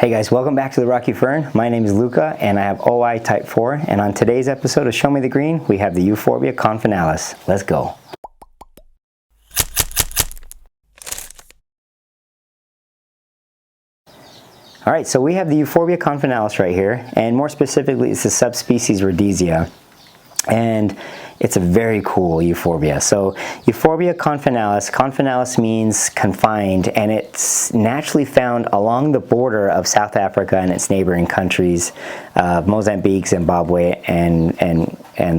Hey guys, welcome back to the Rocky Fern. My name is Luca and I have OI type 4, and on today's episode of Show Me the Green, we have the Euphorbia confinalis. Let's go. Alright, so we have the Euphorbia confinalis right here, and more specifically it's the subspecies Rhodesicas. And it's a very cool euphorbia. So Euphorbia confinalis means confined, and it's naturally found along the border of South Africa and its neighboring countries, Mozambique, Zimbabwe, and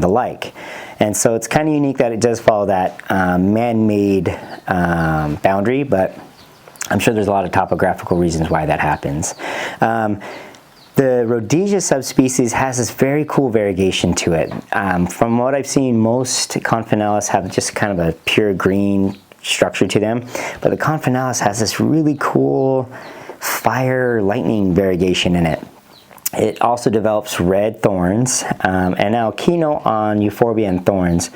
the like. And so it's kind of unique that it does follow that man-made boundary, but I'm sure there's a lot of topographical reasons why that happens. The Rhodesicas subspecies has this very cool variegation to it. From what I've seen, most confinalis have just kind of a pure green structure to them, but the confinalis has this really cool fire lightning variegation in it. It also develops red thorns. And now, keynote on euphorbia and thorns.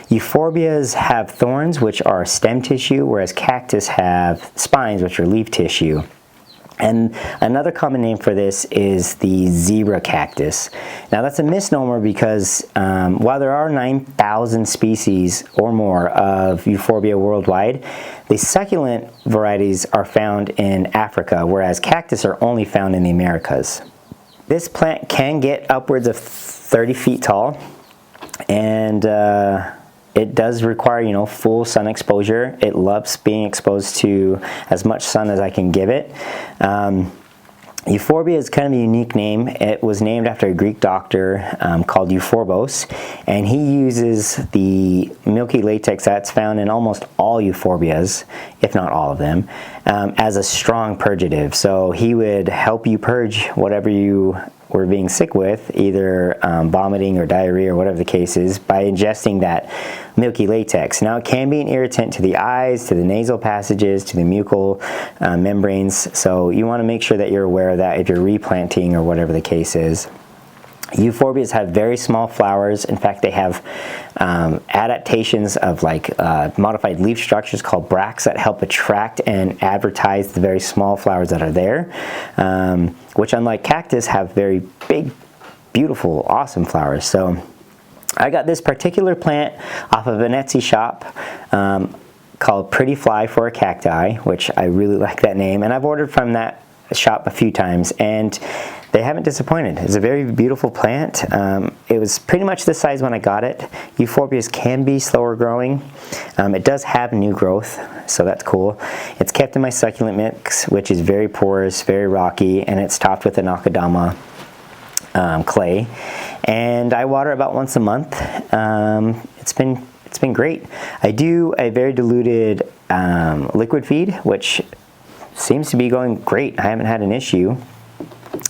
Euphorbias have thorns, which are stem tissue, whereas cactus have spines, which are leaf tissue. And another common name for this is the zebra cactus. Now that's a misnomer because while there are 9,000 species or more of Euphorbia worldwide, the succulent varieties are found in Africa, whereas cactus are only found in the Americas. This plant can get upwards of 30 feet tall, and it does require, full sun exposure. It loves being exposed to as much sun as I can give it. Euphorbia is kind of a unique name. It was named after a Greek doctor called Euphorbos, and he uses the milky latex that's found in almost all euphorbias, if not all of them, as a strong purgative. So he would help you purge whatever you were being sick with, either vomiting or diarrhea or whatever the case is, by ingesting that milky latex. Now it can be an irritant to the eyes, to the nasal passages, to the mucal membranes, so you want to make sure that you're aware of that if you're replanting or whatever the case is. Euphorbias have very small flowers. In fact, they have adaptations of modified leaf structures called bracts that help attract and advertise the very small flowers that are there, which, unlike cactus, have very big, beautiful, awesome flowers. So I got this particular plant off of an Etsy shop called Pretty Fly for a Cacti, which I really like that name, and I've ordered from that shop a few times, and they haven't disappointed. It's a very beautiful plant. It was pretty much this size when I got it. Euphorbias can be slower growing. It does have new growth, so that's cool. It's kept in my succulent mix, which is very porous, very rocky, and it's topped with an akadama clay. And I water about once a month. It's been great. I do a very diluted liquid feed, which seems to be going great. I haven't had an issue.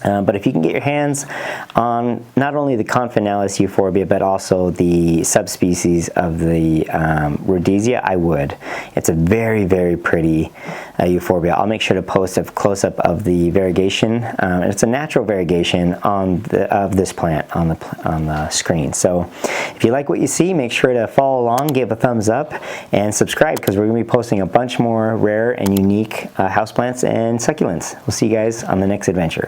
But if you can get your hands on not only the confinalis euphorbia, but also the subspecies of the Rhodesicas, I would. It's a very, very pretty euphorbia. I'll make sure to post a close-up of the variegation. It's a natural variegation of this plant on the screen. So if you like what you see, make sure to follow along, give a thumbs up, and subscribe, because we're going to be posting a bunch more rare and unique houseplants and succulents. We'll see you guys on the next adventure.